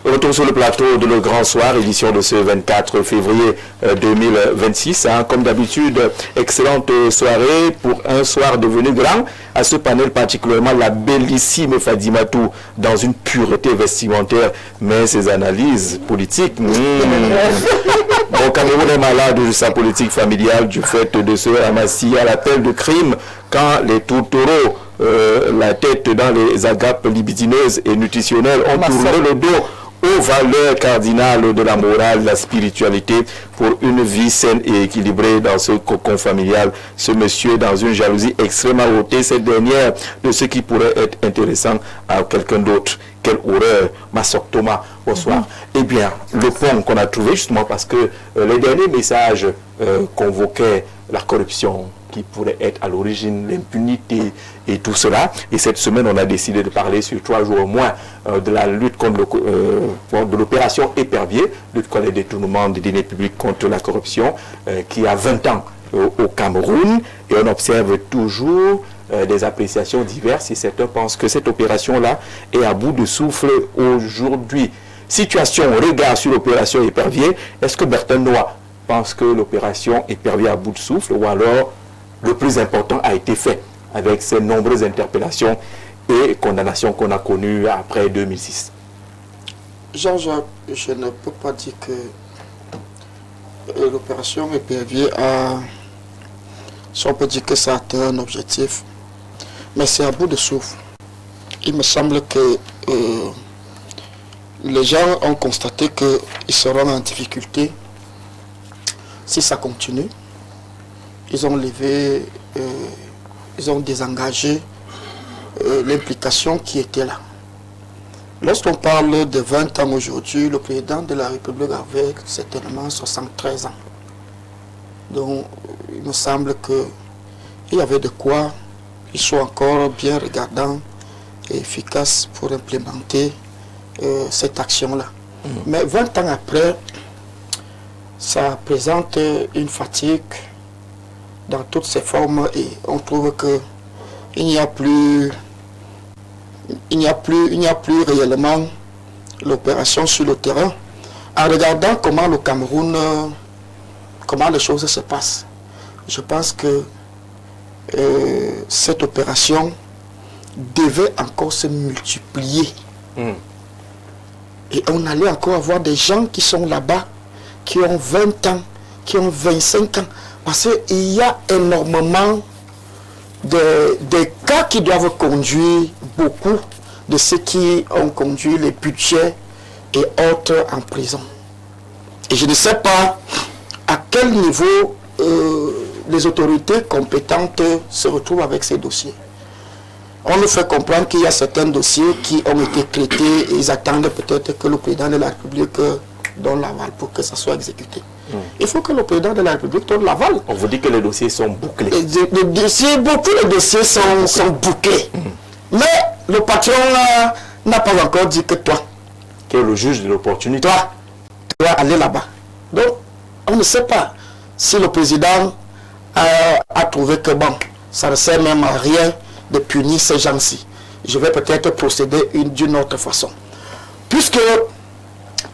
Retour sur le plateau de Le Grand Soir, édition de ce 24 février 2026. Comme d'habitude, excellente soirée pour un soir devenu grand. À ce panel particulièrement la bellissime Fadimatou dans une pureté vestimentaire, mais ses analyses politiques. Bon, Cameroun est malade de sa politique familiale du fait de se ramasser à l'appel de crime quand les tourtereaux, la tête dans les agapes libidineuses et nutritionnelles, ont tourné le dos aux valeurs cardinales de la morale, de la spiritualité pour une vie saine et équilibrée dans ce cocon familial. Ce monsieur dans une jalousie extrêmement hautée, cette dernière de ce qui pourrait être intéressant à quelqu'un d'autre. Quelle horreur. Massok Thomas, bonsoir. Eh bien, le pont qu'on a trouvé justement parce que les derniers messages convoquaient la corruption qui pourrait être à l'origine, l'impunité et tout cela. Et cette semaine, on a décidé de parler sur 3 jours au moins de la lutte contre de l'opération Épervier, lutte contre les détournements des deniers publics contre la corruption, qui a 20 ans au Cameroun. Et on observe toujours des appréciations diverses et certains pensent que cette opération-là est à bout de souffle aujourd'hui. Situation, regard sur l'opération Épervier. Est-ce que Bertin Noah pense que l'opération Épervier est à bout de souffle ou alors le plus important a été fait avec ces nombreuses interpellations et condamnations qu'on a connues après 2006? Jean-Jacques, je ne peux pas dire que l'opération Épervier a, si on peut dire que ça a atteint un objectif, mais c'est à bout de souffle. Il me semble que les gens ont constaté qu'ils seront en difficulté si ça continue. Ils ont levé, ils ont désengagé l'implication qui était là. Lorsqu'on parle de 20 ans aujourd'hui, le président de la République avait certainement 73 ans. Donc, il me semble qu'il y avait de quoi ils soient encore bien regardants et efficaces pour implémenter cette action-là. Mais 20 ans après, ça présente une fatigue dans toutes ses formes et on trouve que il n'y a plus réellement l'opération sur le terrain. En regardant comment le Cameroun, comment les choses se passent, je pense que cette opération devait encore se multiplier. Et on allait encore avoir des gens qui sont là-bas, qui ont 20 ans, qui ont 25 ans. Parce qu'il y a énormément de cas qui doivent conduire beaucoup de ceux qui ont conduit les budgets et autres en prison. Et je ne sais pas à quel niveau les autorités compétentes se retrouvent avec ces dossiers. On nous fait comprendre qu'il y a certains dossiers qui ont été traités et ils attendent peut-être que le président de la République donne l'aval pour que ça soit exécuté. Il faut que le président de la République donne l'aval. On vous dit que les dossiers sont bouclés. Beaucoup de dossiers sont bouclés. Mais le patron n'a pas encore dit que toi, qui est le juge de l'opportunité, toi, tu vas aller là-bas. Donc, on ne sait pas si le président a trouvé que bon, ça ne sert même à rien de punir ces gens-ci. Je vais peut-être procéder d'une autre façon. Puisque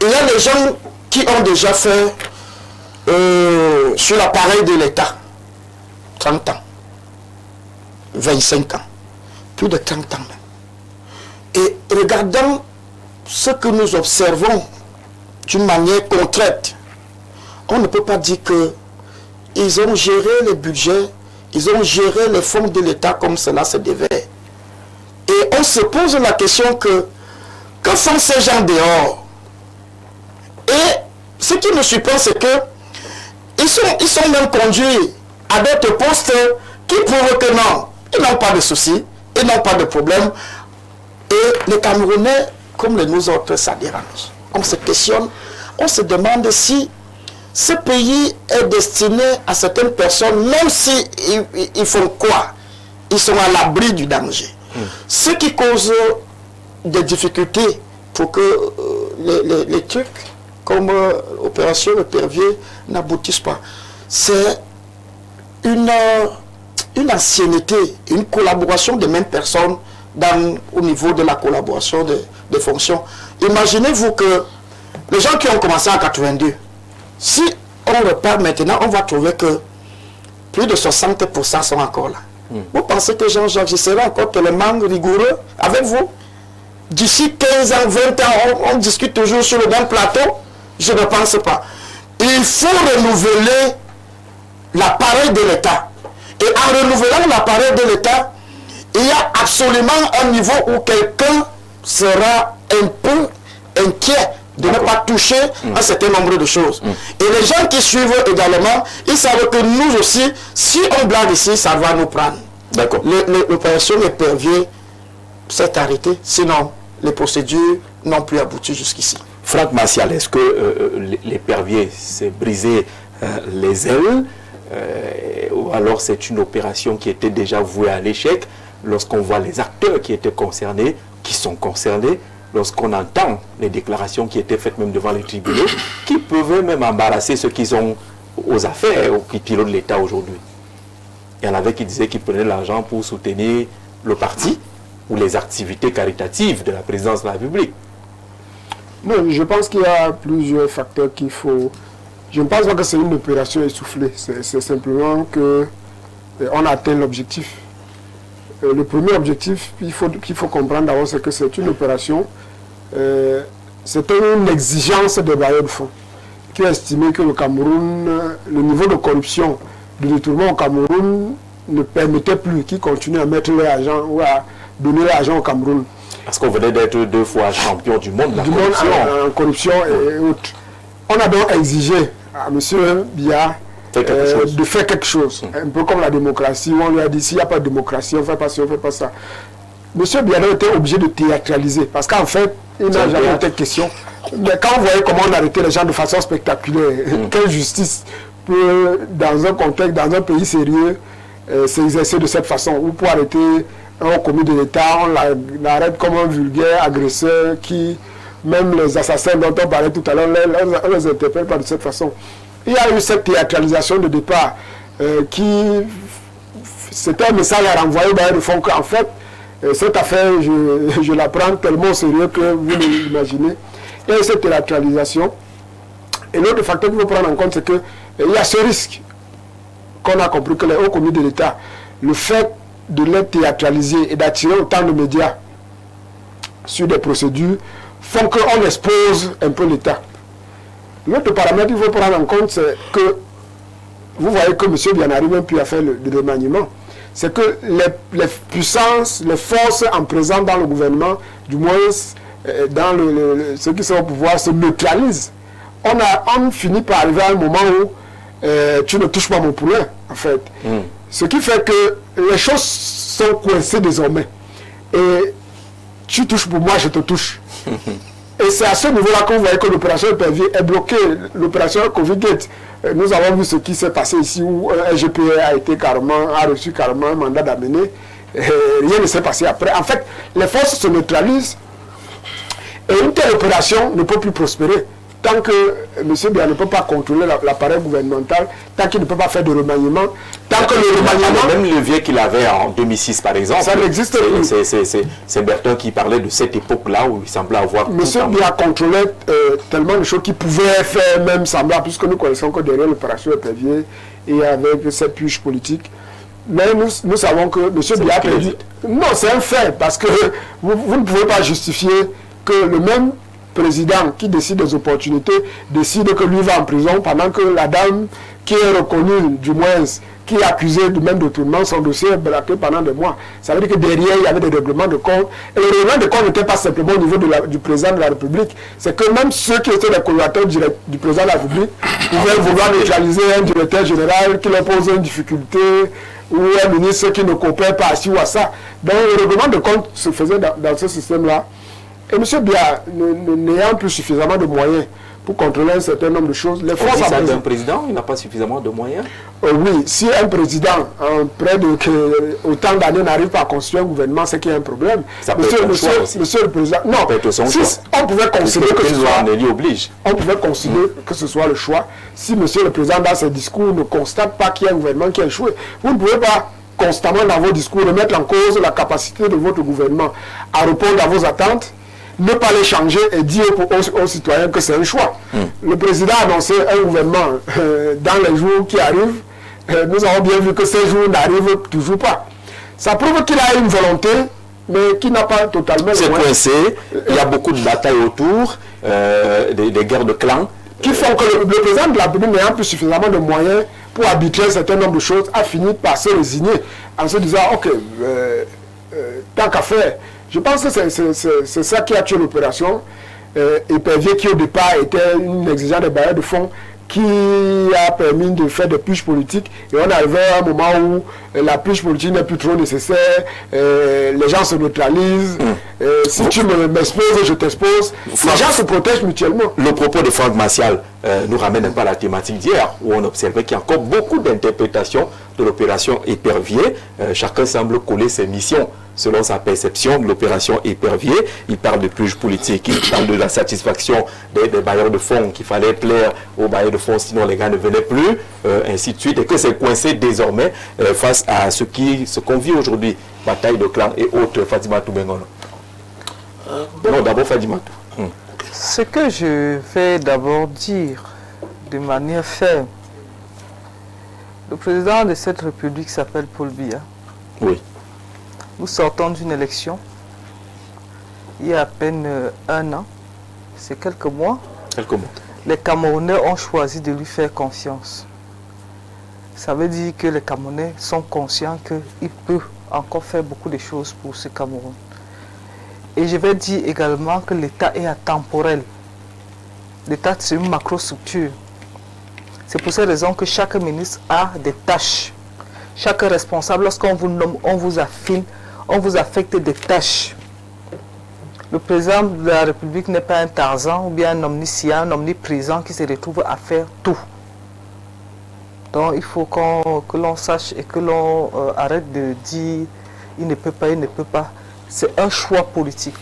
il y a des gens qui ont déjà fait sur l'appareil de l'État 30 ans, 25 ans, plus de 30 ans même. Et regardant ce que nous observons d'une manière concrète, on ne peut pas dire qu'ils ont géré le budget, ils ont géré les fonds de l'État comme cela se devait. Et on se pose la question que font ces gens dehors? Et ce qui me surprend, c'est que ils sont même conduits à d'autres postes qui prouvent que non, ils n'ont pas de soucis, ils n'ont pas de problème. Et les Camerounais, comme nous autres, ça dérange. On se questionne, on se demande si ce pays est destiné à certaines personnes, même si ils font quoi? Ils sont à l'abri du danger. Ce qui cause des difficultés pour que les trucs comme l'opération Épervier n'aboutissent pas. C'est une ancienneté, une collaboration des mêmes personnes au niveau de la collaboration des fonctions. Imaginez-vous que les gens qui ont commencé en 82, si on repart maintenant, on va trouver que plus de 60% sont encore là. Vous pensez que Jean-Jacques, je serai encore tellement rigoureux avec vous? D'ici 15 ans, 20 ans, on discute toujours sur le même plateau? Je ne pense pas. Il faut renouveler l'appareil de l'État. Et en renouvelant l'appareil de l'État, il y a absolument un niveau où quelqu'un sera un peu inquiet de ne pas toucher un certain nombre de choses. Et les gens qui suivent également, ils savent que nous aussi, si on blague ici, ça va nous prendre. D'accord. L'opération Épervier s'est arrêtée, sinon les procédures n'ont plus abouti jusqu'ici. Franck Martial, est-ce que l'Épervier s'est brisé les ailes ou alors c'est une opération qui était déjà vouée à l'échec lorsqu'on voit les acteurs qui étaient concernés, qui sont concernés, lorsqu'on entend les déclarations qui étaient faites même devant les tribunaux, qui pouvaient même embarrasser ceux qui sont aux affaires ou qui pilotent l'État aujourd'hui. Il y en avait qui disaient qu'ils prenaient l'argent pour soutenir le parti ou les activités caritatives de la présidence de la République. Non, je pense qu'il y a plusieurs facteurs qu'il faut... Je ne pense pas que c'est une opération essoufflée. C'est simplement qu'on a atteint l'objectif. Le premier objectif qu'il faut comprendre d'abord, c'est que c'est une opération, c'est une exigence des bailleurs de fonds qui a estimé que le Cameroun, le niveau de corruption, de détournement au Cameroun ne permettait plus qu'ils continuent à mettre l'argent ou à donner l'argent au Cameroun. Parce qu'on venait d'être 2 fois champion du monde de la corruption. En corruption et autres. On a donc exigé à M. Biya de faire quelque chose. Un peu comme la démocratie, où on lui a dit s'il n'y a pas de démocratie, on ne fait pas ça, on ne fait pas ça. M. Biya était obligé de théâtraliser, parce qu'en fait, il n'a jamais été question. Mais quand vous voyez comment on arrêtait les gens de façon spectaculaire, quelle justice peut, dans un contexte, dans un pays sérieux, s'exercer de cette façon, ou pour arrêter un commis de l'État, on l'arrête comme un vulgaire agresseur qui, même les assassins dont on parlait tout à l'heure, on les interpelle pas de cette façon. Il y a eu cette théâtralisation de départ qui, c'était un message à renvoyer dans le fond qu'en fait, cette affaire, je la prends tellement au sérieux que vous l'imaginez. Il y a eu cette théâtralisation. Et l'autre facteur qu'il faut prendre en compte, c'est qu'il y a ce risque qu'on a compris que les hauts commis de l'État, le fait de les théâtraliser et d'attirer autant de médias sur des procédures font qu'on expose un peu l'État. L'autre paramètre qu'il faut prendre en compte, c'est que vous voyez que M. Biya n'arrive même plus à faire le remaniement. C'est que les puissances, les forces en présence dans le gouvernement, du moins dans ceux qui sont au pouvoir, se neutralisent. On finit par arriver à un moment où tu ne touches pas mon poulet, en fait. Ce qui fait que les choses sont coincées désormais. Et tu touches pour moi, je te touche. Et c'est à ce niveau-là qu'on voyait que l'opération Épervier est bloquée. L'opération Covid-Gate, nous avons vu ce qui s'est passé ici où un GPA a reçu carrément un mandat d'amener. Rien ne s'est passé après. En fait, les forces se neutralisent et une telle opération ne peut plus prospérer. Tant que M. Biya ne peut pas contrôler l'appareil gouvernemental, tant qu'il ne peut pas faire de remaniement, tant que le remaniement... Le même levier qu'il avait en 2006 par exemple, ça n'existe plus. C'est Bertrand qui parlait de cette époque-là où il semblait avoir... M. Biya contrôlait tellement de choses qu'il pouvait faire même semblant, puisque nous connaissons que derrière l'opération Épervier et avec cette puche politique. Mais nous savons que M. Biya a perdu... Non, c'est un fait, parce que vous ne pouvez pas justifier que le même président qui décide des opportunités décide que lui va en prison pendant que la dame qui est reconnue, du moins, qui est accusée du même détournement, son dossier est braqué pendant des mois. Ça veut dire que derrière, il y avait des règlements de compte. Et le règlement de compte n'était pas simplement au niveau du président de la République. C'est que même ceux qui étaient les collaborateurs du président de la République pouvaient vouloir neutraliser un directeur général qui leur pose une difficulté ou un ministre qui ne coopère pas à ci ou à ça. Donc le règlement de compte se faisait dans ce système-là. Et M. Biya, n'ayant plus suffisamment de moyens pour contrôler un certain nombre de choses, les forces en présence... Un président, il n'a pas suffisamment de moyens? Oui, si un président, près de autant d'années, n'arrive pas à construire un gouvernement, c'est qu'il y a un problème. Ça peut être monsieur le président, non, ça peut être son choix. On pouvait considérer que ce soit... oblige. On pouvait considérer que ce soit le choix. Si monsieur le président, dans ses discours, ne constate pas qu'il y a un gouvernement qui a échoué, vous ne pouvez pas constamment dans vos discours remettre en cause la capacité de votre gouvernement à répondre à vos attentes ne pas les changer et dire aux citoyens que c'est un choix. Le président a annoncé un gouvernement dans les jours qui arrivent. Nous avons bien vu que ces jours n'arrivent toujours pas. Ça prouve qu'il a une volonté, mais qui n'a pas totalement... C'est coincé, il y a beaucoup de batailles autour, des guerres de clans. Qui font que le président de la République n'ayant plus suffisamment de moyens pour arbitrer un certain nombre de choses, a fini par se résigner en se disant, ok, tant qu'à faire. Je pense que c'est ça qui a tué l'opération. Épervier qui au départ était une exigence des bailleurs de fonds qui a permis de faire des puges politiques, et on arrivait à un moment où la puge politique n'est plus trop nécessaire, les gens se neutralisent, si tu m'exposes, je t'expose, les gens se protègent mutuellement. Le propos de Franck Martial nous ramène un peu à la thématique d'hier, où on observait qu'il y a encore beaucoup d'interprétations de l'opération Épervier. Chacun semble coller ses missions selon sa perception de l'opération Épervier. Il parle de puges politiques, il parle de la satisfaction des bailleurs de fonds, qu'il fallait plaire aux bailleurs de fonds, sinon les gars ne venaient plus, ainsi de suite, et que c'est coincé désormais face à ce qu'on vit aujourd'hui, bataille de clans et autres. Fatima Toubengono. Non, d'abord Fatima. Ce que je vais d'abord dire de manière ferme, le président de cette république s'appelle Paul Biya. Oui. Nous sortons d'une élection il y a à peine un an, c'est quelques mois. Quelques mois. Les Camerounais ont choisi de lui faire confiance. Ça veut dire que les Camerounais sont conscients qu'il peut encore faire beaucoup de choses pour ce Cameroun. Et je vais dire également que l'État est atemporel. L'État, c'est une macrostructure. C'est pour cette raison que chaque ministre a des tâches. Chaque responsable, lorsqu'on vous nomme, on vous affine, on vous affecte des tâches. Le président de la République n'est pas un Tarzan ou bien un omniscient, un omniprésent qui se retrouve à faire tout. Donc il faut que l'on sache et que l'on arrête de dire il ne peut pas, il ne peut pas. C'est un choix politique.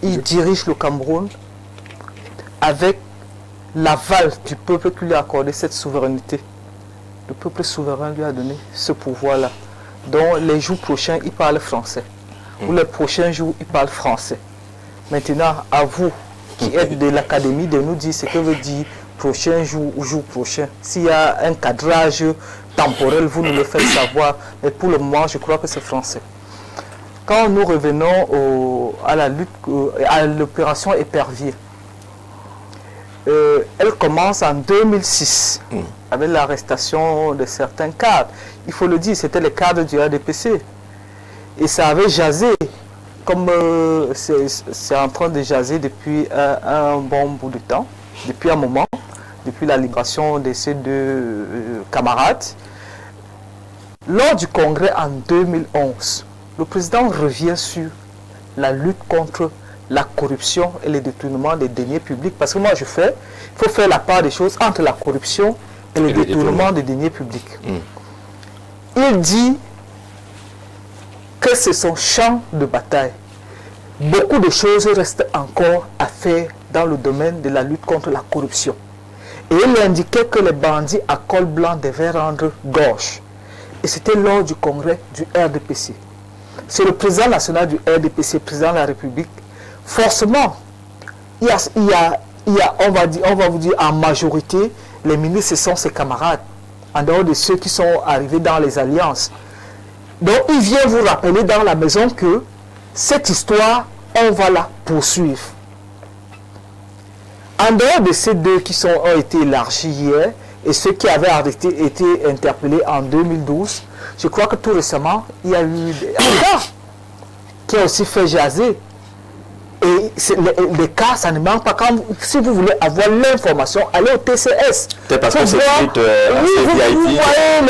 Il dirige le Cameroun avec l'aval du peuple qui lui a accordé cette souveraineté. Le peuple souverain lui a donné ce pouvoir-là. Donc les jours prochains, il parle français. Ou les prochains jours, il parle français. Maintenant, à vous qui êtes de l'académie, de nous dire ce que veut dire prochain jour ou jour prochain. S'il y a un cadrage temporel, vous nous le faites savoir. Mais pour le moment, je crois que c'est français. Quand nous revenons à la lutte, à l'opération Épervier, elle commence en 2006 avec l'arrestation de certains cadres. Il faut le dire, c'était les cadres du RDPC. Et ça avait jasé, comme c'est en train de jaser depuis un bon bout de temps, depuis un moment, depuis la libération de ces deux camarades. Lors du congrès en 2011, le président revient sur la lutte contre la corruption et le détournement des deniers publics. Parce que moi, il faut faire la part des choses entre la corruption et le détournement des deniers publics. Il dit que c'est son champ de bataille. Beaucoup de choses restent encore à faire dans le domaine de la lutte contre la corruption. Et il indiquait que les bandits à col blanc devaient rendre gorge. Et c'était lors du congrès du RDPC. C'est le président national du RDPC, président de la République. Forcément, il y a on va vous dire en majorité, les ministres, ce sont ses camarades, en dehors de ceux qui sont arrivés dans les alliances. Donc, il vient vous rappeler dans la maison que cette histoire, on va la poursuivre. En dehors de ces deux qui ont été élargis hier, et ceux qui avaient été interpellés en 2012, je crois que tout récemment, il y a eu un cas qui a aussi fait jaser. Et les cas, ça ne manque pas. Si vous voulez avoir l'information, allez au TCS. C'est parce que c'est vous voyez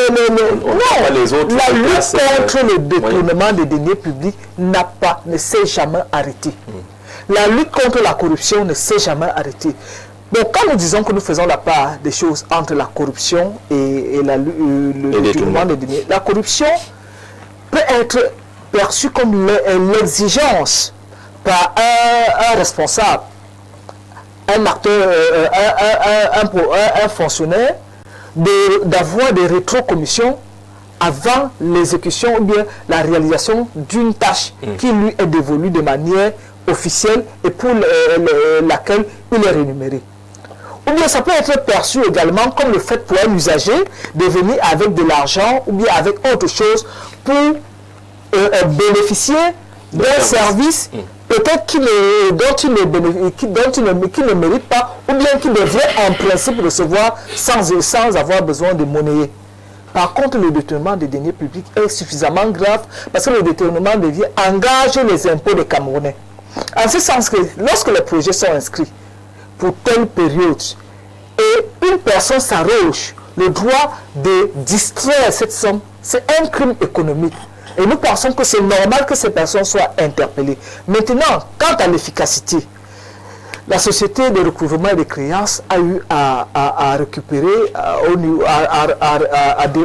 les autres. La lutte contre le détournement des deniers publics ne s'est jamais arrêtée. La lutte contre la corruption ne s'est jamais arrêtée. Donc, quand nous disons que nous faisons la part des choses entre la corruption et le détournement des deniers, la corruption peut être perçue comme l'exigence par un responsable, un acteur, un fonctionnaire, d'avoir des rétrocommissions avant l'exécution ou bien la réalisation d'une tâche qui lui est dévolue de manière officielle et pour laquelle il est rémunéré. Ou bien ça peut être perçu également comme le fait pour un usager de venir avec de l'argent ou bien avec autre chose pour bénéficier d'un service peut-être dont il ne mérite pas ou bien qu'il devrait en principe recevoir sans avoir besoin de monnayer. Par contre, le détournement des deniers publics est suffisamment grave parce que le détournement de vie engage les impôts des Camerounais. En ce sens que lorsque les projets sont inscrits pour telle période et une personne s'arroge le droit de distraire cette somme, c'est un crime économique. Et nous pensons que c'est normal que ces personnes soient interpellées. Maintenant, quant à l'efficacité, la société de recouvrement et de créances a eu à récupérer,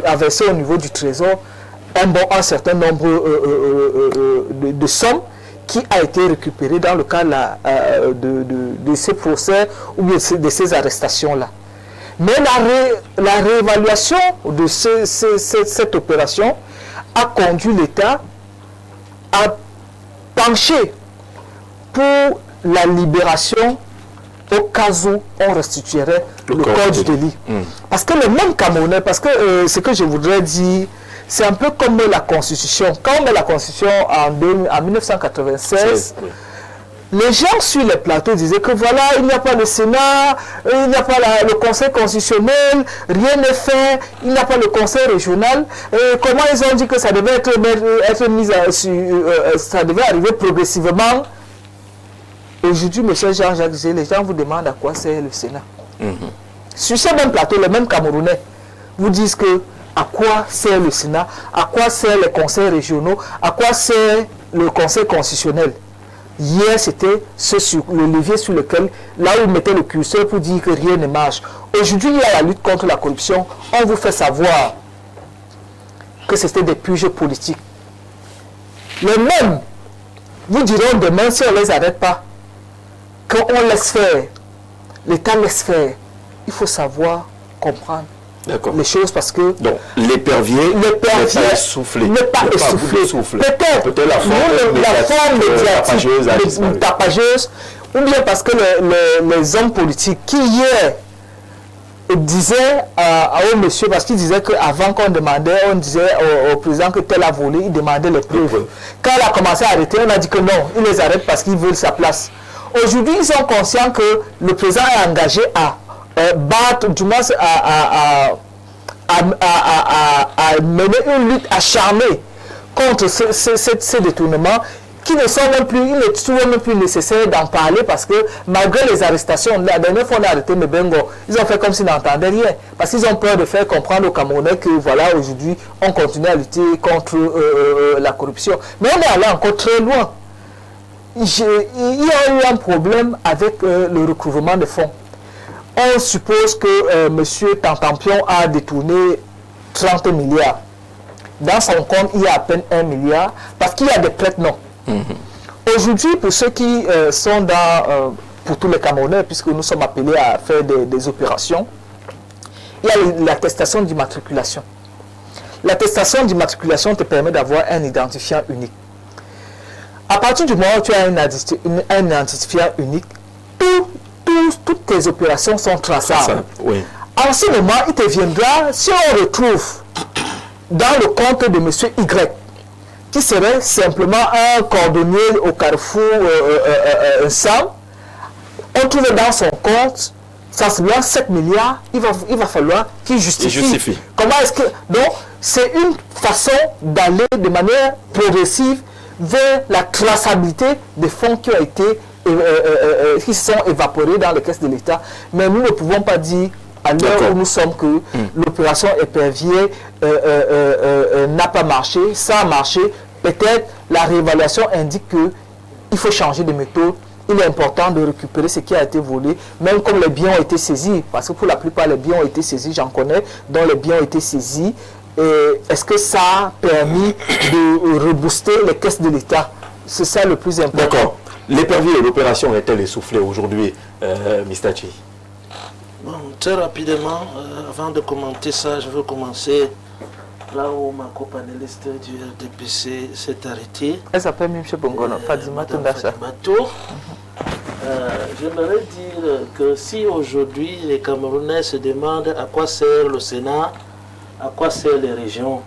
à verser au niveau du trésor un certain nombre de sommes qui a été récupéré dans le cadre de ces procès ou de ces arrestations-là. Mais la réévaluation de cette opération a conduit l'État à pencher pour la libération au cas où on restituerait le code du délit. Parce que le même Camerounais, parce que ce que je voudrais dire, c'est un peu comme la Constitution. Quand on met la Constitution en 1996, les gens sur les plateaux disaient que voilà, il n'y a pas le Sénat, il n'y a pas le Conseil constitutionnel, rien n'est fait, il n'y a pas le Conseil régional. Comment ils ont dit que ça devait être mis ça devait arriver progressivement. Aujourd'hui, M. Jean-Jacques Zé, les gens vous demandent à quoi sert le Sénat. Sur ce même plateau, les mêmes Camerounais vous disent que à quoi sert le Sénat, à quoi sert les conseils régionaux, à quoi sert le Conseil constitutionnel. Hier, c'était le levier sur lequel, là où ils mettaient le curseur pour dire que rien ne marche. Aujourd'hui, il y a la lutte contre la corruption. On vous fait savoir que c'était des pièges politiques. Les mêmes vous diront demain, si on ne les arrête pas, qu'on laisse faire, l'État laisse faire. Il faut savoir comprendre les choses parce que donc l'épervier n'est pas essoufflé. Peut-être la forme médiatique, tapageuse, ou bien parce que les hommes politiques qui hier disaient au monsieur, parce qu'il disait qu'avant qu'on demandait, on disait au président que tel a volé, il demandait les preuves. Quand il a commencé à arrêter, on a dit que non, il les arrête parce qu'ils veulent sa place. Aujourd'hui, ils sont conscients que le président est engagé à battre, du moins à mener une lutte acharnée contre ces détournements qui ne sont même plus, il ne trouve même plus nécessaire d'en parler parce que malgré les arrestations, la dernière fois on a arrêté Mebengo, ils ont fait comme s'ils n'entendaient rien parce qu'ils ont peur de faire comprendre aux Camerounais que voilà, aujourd'hui on continue à lutter contre la corruption. Mais on est allé encore très loin. Il y a eu un problème avec le recouvrement de fonds. On suppose que M. Tantampion a détourné 30 milliards. Dans son compte, il y a à peine 1 milliard parce qu'il y a des prête-noms. Aujourd'hui, pour ceux qui sont dans, pour tous les Camerounais, puisque nous sommes appelés à faire des opérations, il y a l'attestation d'immatriculation. L'attestation d'immatriculation te permet d'avoir un identifiant unique. À partir du moment où tu as un identifiant unique, toutes tes opérations sont traçables. En ce moment, il te viendra, si on retrouve dans le compte de M. Y, qui serait simplement un cordonnier au carrefour Sam, on trouve dans son compte sensiblement 7 milliards, il va falloir qu'il justifie. Comment est-ce que... Donc, c'est une façon d'aller de manière progressive vers la traçabilité des fonds qui ont été qui sont évaporés dans les caisses de l'État. Mais nous ne pouvons pas dire à l'heure où nous sommes que l'opération épervier n'a pas marché, ça a marché. Peut-être la réévaluation indique qu'il faut changer de méthode. Il est important de récupérer ce qui a été volé, même comme les biens ont été saisis, parce que pour la plupart les biens ont été saisis, j'en connais, dont les biens ont été saisis. Est-ce que ça a permis de rebooster les caisses de l'État? C'est ça le plus important. D'accord. L'épervier et l'opération est-elle essoufflée aujourd'hui, Mistachi? Bon, très rapidement, avant de commenter ça, je veux commencer là où ma copanéliste du RDPC s'est arrêtée. Elle s'appelle M. Bongono, Fadima Toundacha. J'aimerais dire que si aujourd'hui les Camerounais se demandent à quoi sert le Sénat, à quoi servent les régions,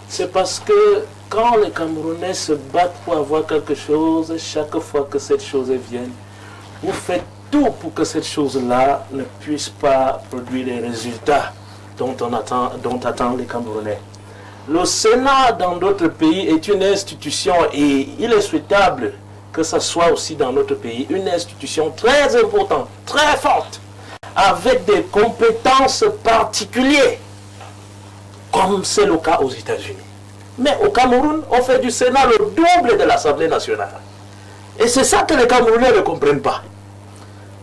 c'est parce que quand les Camerounais se battent pour avoir quelque chose, chaque fois que cette chose vienne, vous faites tout pour que cette chose-là ne puisse pas produire les résultats dont attendent les Camerounais. Le Sénat dans d'autres pays est une institution et il est souhaitable que ce soit aussi dans notre pays une institution très importante, très forte, avec des compétences particulières, comme c'est le cas aux États-Unis. Mais au Cameroun, on fait du Sénat le double de l'Assemblée nationale. Et c'est ça que les Camerounais ne comprennent pas.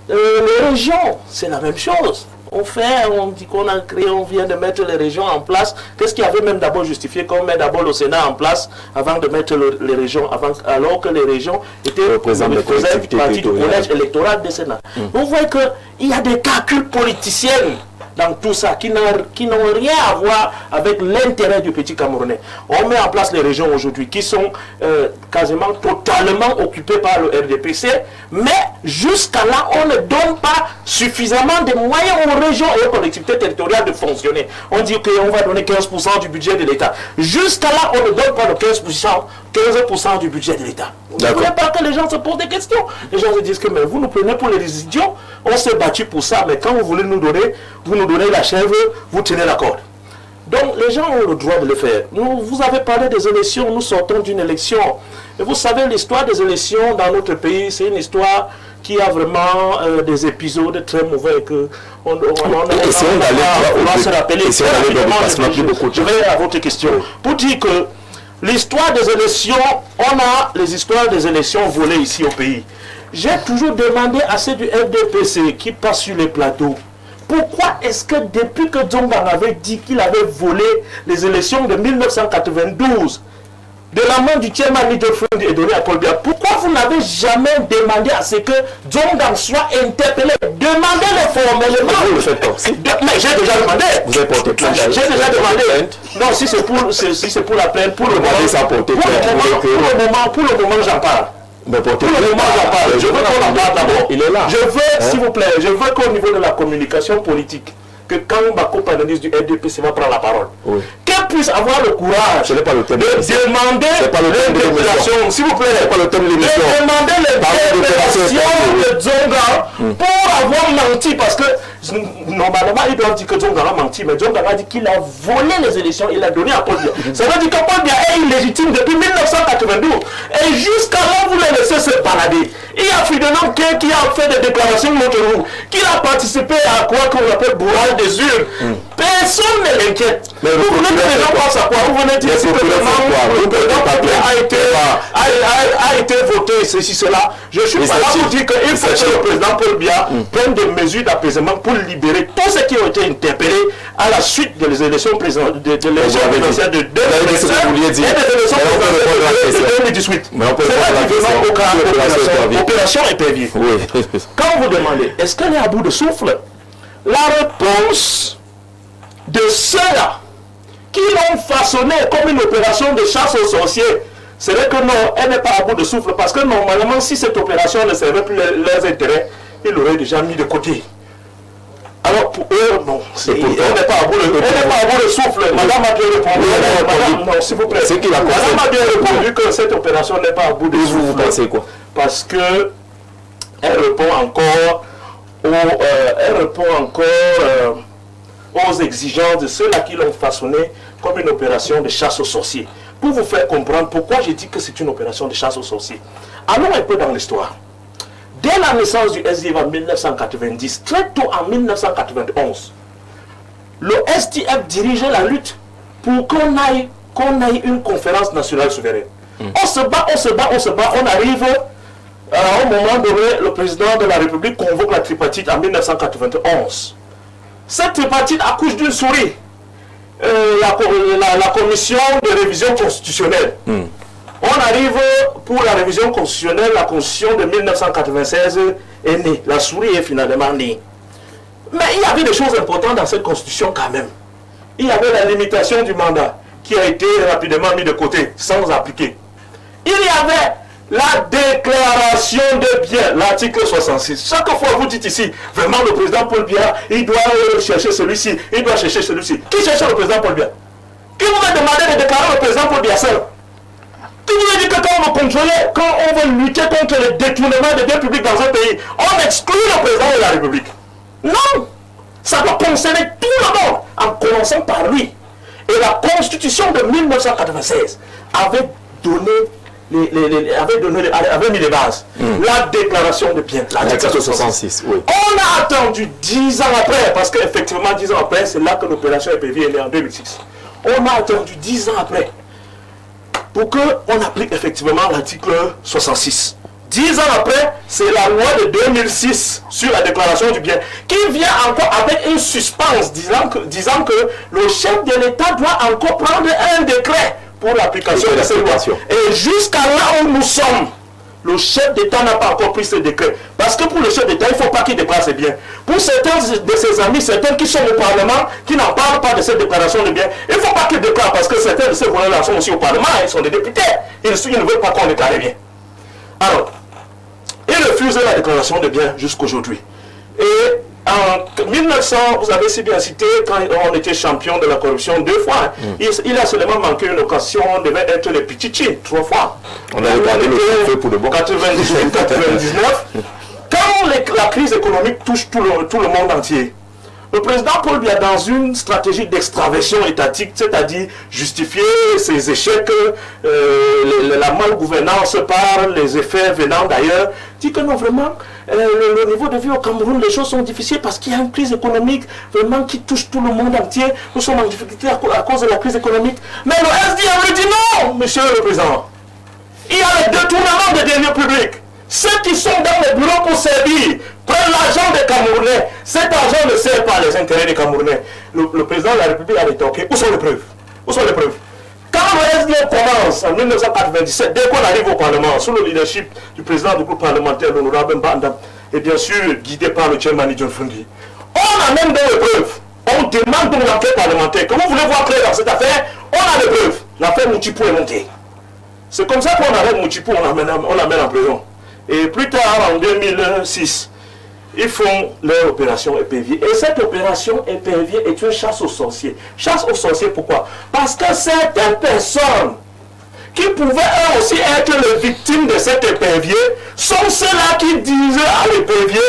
Les régions, c'est la même chose. On dit qu'on a créé, on vient de mettre les régions en place. Qu'est-ce qui avait même d'abord justifié qu'on met d'abord le Sénat en place avant de mettre les régions, alors que les régions étaient représentées partie du collège électoral des Sénats. Vous voyez qu'il y a des calculs politiciens dans tout ça, qui n'ont rien à voir avec l'intérêt du petit Camerounais. On met en place les régions aujourd'hui qui sont quasiment totalement occupées par le RDPC, mais jusqu'à là, on ne donne pas suffisamment de moyens aux régions et aux collectivités territoriales de fonctionner. On dit qu'on va donner 15% du budget de l'État. Jusqu'à là, on ne donne pas le 15% du budget de l'État. Vous ne voulez pas que les gens se posent des questions. Les gens se disent que mais vous nous prenez pour les idiots, on s'est battu pour ça, mais quand vous voulez nous donner, vous nous donnez la chèvre, vous tenez la corde. Donc les gens ont le droit de le faire. Vous avez parlé des élections, nous sortons d'une élection. Et vous savez, l'histoire des élections dans notre pays, c'est une histoire qui a vraiment des épisodes très mauvais que on va se rappeler. Je vais à votre question. Pour dire que l'histoire des élections, on a les histoires des élections volées ici au pays. J'ai toujours demandé à ceux du RDPC qui passent sur les plateaux, pourquoi est-ce que depuis que Dzonga avait dit qu'il avait volé les élections de 1992, de la main du chairman Mitterrand et donné à Paul Biya, pourquoi vous n'avez jamais demandé à ce que Dzonga soit interpellé? Demandez-le formellement. Vous le faites pas aussi. Mais j'ai déjà demandé. Vous avez porté plainte. J'ai déjà demandé. Non, si c'est pour la plainte, pour le moment, j'en parle. Mais pour le moment, j'en parle. Je veux qu'on en parle d'abord. Il est là. Je veux, s'il vous plaît, je veux qu'au niveau de la communication politique, que quand ma compagnie du RDPC va prendre la parole, qu'elle puisse avoir le courage de demander l'interpellation, s'il vous plaît, de demander l'interpellation de Dzonga pour avoir menti, parce que normalement ils doivent dire que Dzonga a menti, mais Dzonga a dit qu'il a volé les élections, il a donné à Paul Biya. Ça veut dire que Paul Biya est illégitime depuis 1992 et jusqu'à là vous le laissez se balader. Il y a Fidenan qui a fait des déclarations contre vous, qui a participé à quoi qu'on appelle bourrage des urnes. Personne ne l'inquiète. Vous voulez que les gens pensent à quoi? Vous venez dire que le président a été voté, ceci, cela. Je suis pas là pour dire qu'il faut que le président Paul Biya prenne des mesures d'apaisement pour libérer tous ceux qui ont été interpellés à la suite des élections présidentielles de 2017 et des élections de 2018. C'est opération épervier. Quand vous demandez, est-ce qu'elle est à bout de souffle? La réponse de ceux-là qui l'ont façonné comme une opération de chasse aux sorciers, c'est vrai que non, elle n'est pas à bout de souffle, parce que normalement, si cette opération ne servait plus leurs intérêts, ils l'auraient déjà mis de côté. Alors pour eux, non, elle n'est pas à bout de souffle. Madame a bien répondu. Madame, non, s'il vous plaît. Madame a bien répondu que cette opération n'est pas à bout de souffle. Vous pensez quoi? Parce que elle répond encore aux exigences de ceux-là qui l'ont façonné comme une opération de chasse aux sorciers. Pour vous faire comprendre pourquoi j'ai dit que c'est une opération de chasse aux sorciers. Allons un peu dans l'histoire. Dès la naissance du SDF en 1990, très tôt en 1991, le SDF dirigeait la lutte pour qu'on aille une conférence nationale souveraine. On se bat, on arrive à un moment donné, le président de la République convoque la tripartite en 1991. Cette tripartite accouche d'une souris. La commission de révision constitutionnelle. On arrive pour la révision constitutionnelle, la constitution de 1996 est née. La souris est finalement née. Mais il y avait des choses importantes dans cette constitution quand même. Il y avait la limitation du mandat. qui a été rapidement mis de côté, sans appliquer. Il y avait la déclaration de biens, l'article 66. Chaque fois vous dites ici, vraiment le président Paul Biya, il doit chercher celui-ci, il doit chercher celui-ci. Qui cherche le président Paul Biya? Qui vous a demandé de déclarer le président Paul Biya seul? Qui vous a dit que quand on veut contrôler, quand on veut lutter contre le détournement des biens publics dans un pays, on exclut le président de la République? Non! Ça doit concerner tout le monde, en commençant par lui. Et la Constitution de 1996 avait mis les bases. La déclaration de biens. L'article 66, oui. On a attendu 10 ans après, parce qu'effectivement 10 ans après, c'est là que l'opération EPV est née en 2006. On a attendu 10 ans après pour qu'on applique effectivement l'article 66. 10 ans après, c'est la loi de 2006 sur la déclaration du bien qui vient encore avec une suspense disant que le chef de l'État doit encore prendre un décret pour l'application de ces lois. Et jusqu'à là où nous sommes, le chef d'État n'a pas encore pris ce décret. Parce que pour le chef d'État, il ne faut pas qu'il déclare ses biens. Pour certains de ses amis, certains qui sont au Parlement, qui n'en parlent pas de cette déclaration de biens, il ne faut pas qu'il déclare parce que certains de ces voleurs-là sont aussi au Parlement, ils sont des députés. Ils ne veulent pas qu'on déclare les biens. Alors, il refuse la déclaration de biens jusqu'aujourd'hui. Et en 1900, vous avez si bien cité, quand on était champion de la corruption 2 fois, il a seulement manqué une occasion, on devait être les Pichichi 3 fois. On a regardé le feu pour le bon. 98, 99. Quand la crise économique touche tout le monde entier, le président Paul Biya, dans une stratégie d'extraversion étatique, c'est-à-dire justifier ses échecs, la malgouvernance par les effets venant d'ailleurs, dit que non, vraiment, le niveau de vie au Cameroun, les choses sont difficiles parce qu'il y a une crise économique vraiment qui touche tout le monde entier. Nous sommes en difficulté à cause de la crise économique. Mais le SDM lui dit non, monsieur le président. Il y a le détournement des deniers publics. Ceux qui sont dans les bureaux pour servir prennent l'argent des Camerounais. Cet argent ne sert pas les intérêts des Camerounais. Le président de la République a rétorqué. Où sont les preuves? Où sont les preuves? Quand le SDM commence en 1997, dès qu'on arrive au Parlement, sous le leadership du président du groupe parlementaire, l'honorable Mbanda, et bien sûr guidé par le chairman John Fungi, on a même des preuves. On demande une enquête parlementaire. Comme vous voulez voir clair dans cette affaire, on a des preuves. L'affaire Moutipou est montée. C'est comme ça qu'on arrête Moutipou, on l'amène en prison. Et plus tard, en 2006, ils font leur opération épervier. Et cette opération épervier est une chasse aux sorciers. Chasse aux sorciers, pourquoi? Parce que certaines personnes qui pouvaient eux aussi être les victimes de cet épervier sont ceux-là qui disaient à l'épervier: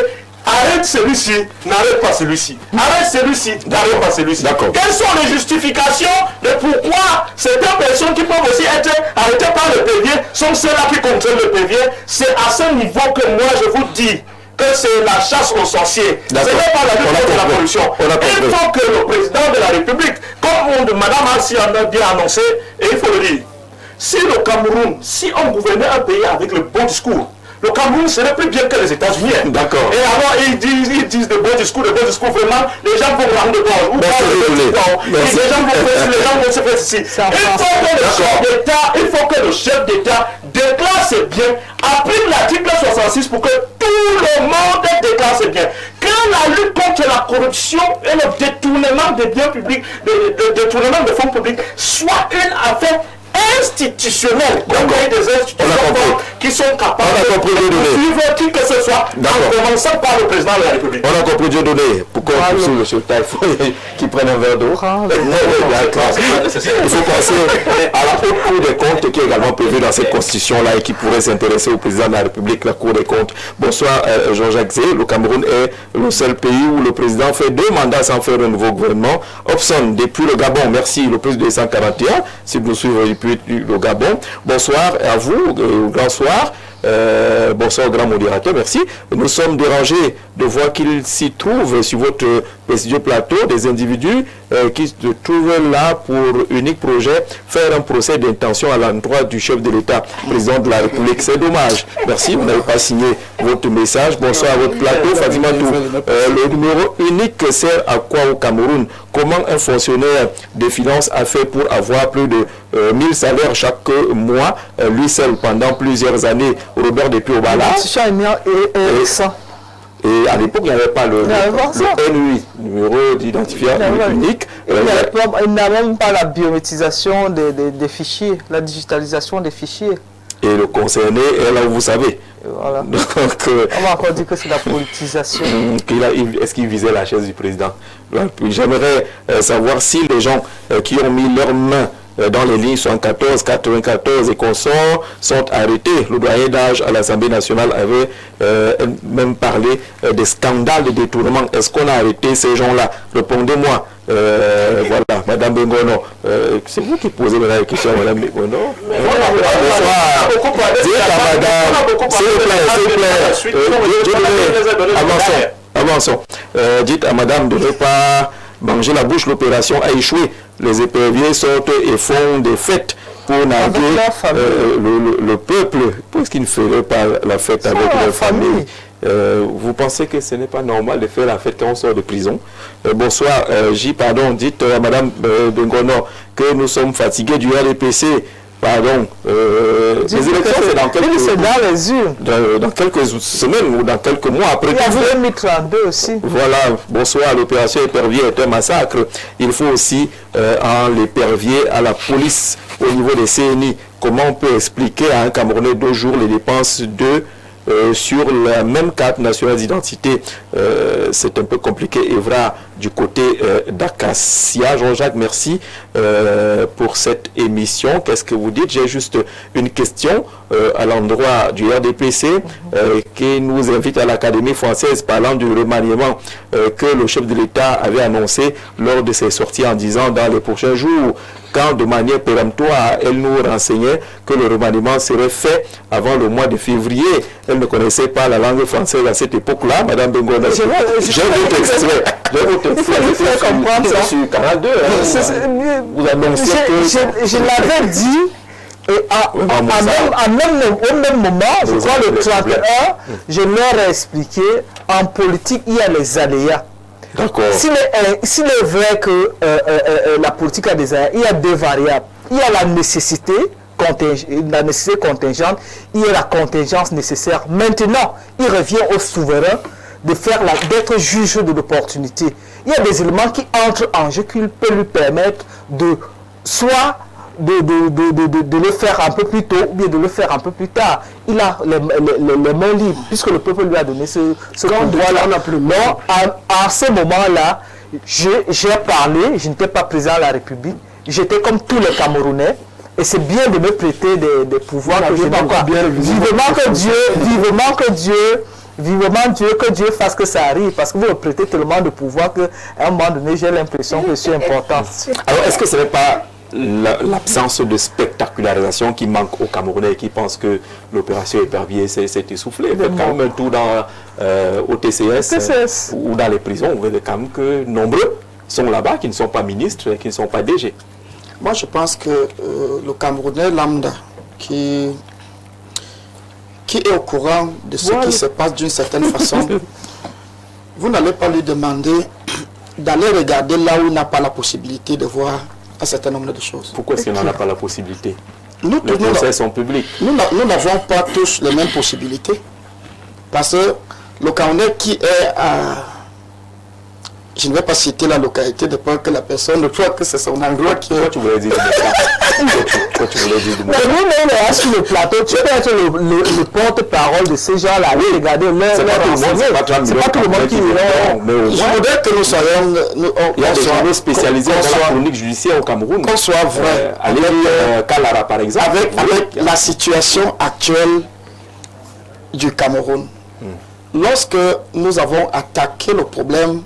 arrête celui-ci, n'arrête pas celui-ci. Arrête celui-ci, n'arrête pas celui-ci. Quelles sont les justifications de pourquoi certaines personnes qui peuvent aussi être arrêtées par l'épervier sont ceux-là qui contrôlent l'épervier? C'est à ce niveau que moi je vous dis que c'est la chasse aux sorciers. Ce n'est pas la lutte contre la corruption. Il faut que le président de la République, comme Mme Arsi a bien annoncé, et il faut le dire, si le Cameroun, si on gouvernait un pays avec le bon discours, le Cameroun serait plus bien que les États-Unis. D'accord. Et alors ils disent de bons discours, vraiment, les gens vont rendre compte. Ou pas les gens vont se faire ici. Il faut que le chef d'État déclare ses biens, applique l'article 66 pour que tout le monde déclare ses biens. Quand la lutte contre la corruption et le détournement des biens publics, le détournement des fonds publics soit une affaire institutionnels, donc des institutions qui sont capables de suivre qui que ce soit, en commençant par le président de la République. On a compris, Dieu donné. Pourquoi on poursuit monsieur Taïfo qui prenne un verre d'eau? Il faut penser à la haute Cour des comptes qui est également prévue dans cette constitution-là et qui pourrait s'intéresser au président de la République, la Cour des comptes. Bonsoir Jean-Jacques Zé. Le Cameroun est le seul pays où le président fait 2 mandats sans faire un nouveau gouvernement. Hobson, depuis le Gabon, merci, le plus de 241, si vous nous suivez depuis le Gabon. Bonsoir à vous, grand soir. Bonsoir au grand modérateur, merci. Nous sommes dérangés de voir qu'il s'y trouve sur votre prestigieux plateau des individus qui se trouvent là pour unique projet faire un procès d'intention à l'endroit du chef de l'État, président de la République. C'est dommage. Merci, vous n'avez pas signé votre message. Bonsoir à votre plateau, Fatima Tou. Le numéro unique sert à quoi au Cameroun? Comment un fonctionnaire des finances a fait pour avoir plus de 1000 salaires chaque mois, lui seul pendant plusieurs années? Robert depuis Obala. Et à l'époque, il n'y avait pas le NUI, numéro d'identifiant unique. Il n'y a même pas la biométrisation des fichiers, la digitalisation des fichiers. Et le concerné est là où vous savez. Voilà. Donc, on va encore dire que c'est la politisation. Est-ce qu'il visait la chaise du président? J'aimerais savoir si les gens qui ont mis leurs mains dans les lignes 74, 94 et consorts sont arrêtés. Le doyen d'âge à l'Assemblée nationale avait même parlé des scandales de détournement. Est-ce qu'on a arrêté ces gens-là? Répondez-moi. Voilà, Madame Bengono. C'est vous qui posez la question, Madame Bengono. Avançons. Dites à Madame de ne pas manger la bouche. L'opération a échoué. Les éperviers sortent et font des fêtes pour narguer le peuple. Pourquoi est-ce qu'ils ne feraient pas la fête avec leur famille? Vous pensez que ce n'est pas normal de faire la fête quand on sort de prison? Bonsoir, dites à Madame Bengono que nous sommes fatigués du RDPC. Pardon, les élections, c'est dans quelques semaines ou dans quelques mois après. Il y a 2032 aussi. Voilà, bonsoir, l'opération épervier est un massacre. Il faut aussi l'épervier à la police au niveau des CNI. Comment on peut expliquer à un Camerounais 2 jours les dépenses sur la même carte nationale d'identité? C'est un peu compliqué. Evra du côté d'Acacia. Jean-Jacques, merci pour cette émission. Qu'est-ce que vous dites? J'ai juste une question à l'endroit du RDPC qui nous invite à l'Académie française parlant du remaniement que le chef de l'État avait annoncé lors de ses sorties en disant dans les prochains jours, quand de manière péremptoire, elle nous renseignait que le remaniement serait fait avant le mois de février. Elle ne connaissait pas la langue française à cette époque-là, Madame Bengono. J'ai votre extrait. Il faut lui faire comprendre ça. Sur 42, vous annoncez que... Je l'avais dit, et au même moment, je crois le 31, je leur ai expliqué, en politique, il y a les aléas. S'il est vrai que la politique a des aléas, il y a 2 variables. Il y a la nécessité contingente, il y a la contingence nécessaire. Maintenant, il revient au souverain d'être juge de l'opportunité. Il y a des éléments qui entrent en jeu qui peut lui permettre de soit de le faire un peu plus tôt ou bien de le faire un peu plus tard. Il a les mains libres puisque le peuple lui a donné ce pouvoir-là. À ce moment-là, j'ai parlé, je n'étais pas président de la République, j'étais comme tous les Camerounais. Et c'est bien de me prêter des pouvoirs que je n'ai pas. Vivement que Dieu fasse que ça arrive, parce que vous me prêtez tellement de pouvoir qu'à un moment donné, j'ai l'impression que c'est important. Alors, est-ce que ce n'est pas l'absence de spectacularisation qui manque aux Camerounais qui pensent que l'opération épervier s'est essoufflée? Faites quand même un tour au TCS ou dans les prisons, vous verrez quand même que nombreux sont là-bas qui ne sont pas ministres et qui ne sont pas DG. Moi, je pense que le Camerounais lambda qui est au courant de ce qui se passe d'une certaine façon, vous n'allez pas lui demander d'aller regarder là où il n'a pas la possibilité de voir un certain nombre de choses. Pourquoi est-ce qu'il n'en a pas la possibilité? Les procès sont publics. Nous n'avons pas tous les mêmes possibilités. Parce que le Camerounais qui est à... Je ne vais pas citer la localité de peur que la personne ne croit que c'est son endroit qui est... Pourquoi tu voulais dire Pourquoi tu voulais dire Mais nous, sur le plateau, tu peux être le porte-parole de ces gens-là. Allez, regardez, c'est pas tout le monde qui est. Je voudrais que nous soyons... Il y a des journaux spécialisés dans la chronique judiciaire au Cameroun. Qu'on soit vrai. Allez Kalara, par exemple. Avec la situation actuelle du Cameroun. Lorsque nous avons attaqué le problème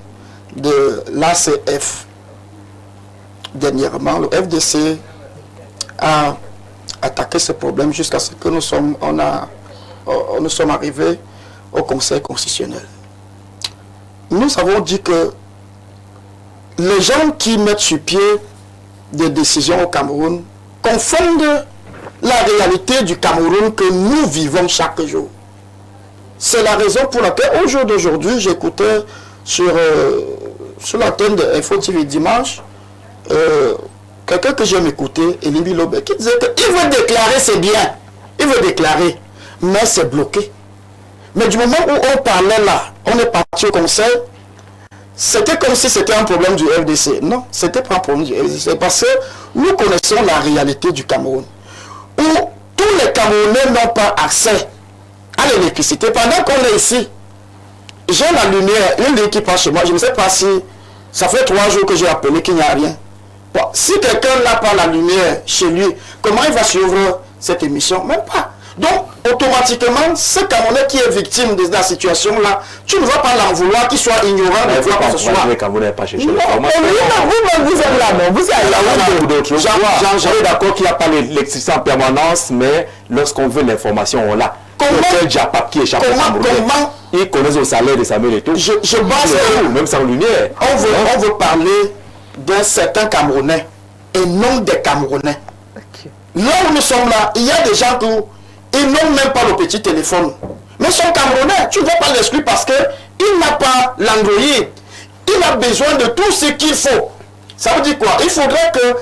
de l'ACF, dernièrement, le FDC a attaqué ce problème jusqu'à ce que nous sommes arrivés au Conseil constitutionnel. Nous avons dit que les gens qui mettent sur pied des décisions au Cameroun confondent la réalité du Cameroun que nous vivons chaque jour. C'est la raison pour laquelle, au jour d'aujourd'hui, j'écoutais sur l'antenne de Info TV dimanche, quelqu'un que j'aime écouter, Elimbi Lobé, qui disait qu'il veut déclarer, c'est bien. Il veut déclarer, mais c'est bloqué. Mais du moment où on parlait là, on est parti au conseil, c'était comme si c'était un problème du FDC. Non, c'était pas un problème du FDC, parce que nous connaissons la réalité du Cameroun, où tous les Camerounais n'ont pas accès à l'électricité. Pendant qu'on est ici, j'ai la lumière, une ligne qui passe chez moi, je ne sais pas si, ça fait 3 jours que j'ai appelé qu'il n'y a rien. Bon, si quelqu'un n'a pas la lumière chez lui, comment il va suivre cette émission? Même pas. Donc, automatiquement, ce Camerounais qui est victime de la situation-là, tu ne vas pas l'en vouloir, qu'il soit ignorant de quoi que ce soit. Le Camerounais pas cherché. Non, vous êtes là, non? Vous êtes là. J'en d'accord qu'il n'y a pas l'électricité en permanence, mais lorsqu'on veut l'information, on l'a. Quel Japap qui échappe au Camerounais, ils connaissent au salaire de Samuel et tout. Je pense que même sans lumière. On veut parler d'un certain Camerounais et non des Camerounais. Ok. Là où nous sommes là, il y a des gens qui ils n'ont même pas le petit téléphone. Mais son Camerounais, tu ne vas pas l'exclure parce qu'il n'a pas l'Android. Il a besoin de tout ce qu'il faut. Ça veut dire quoi? Il faudrait que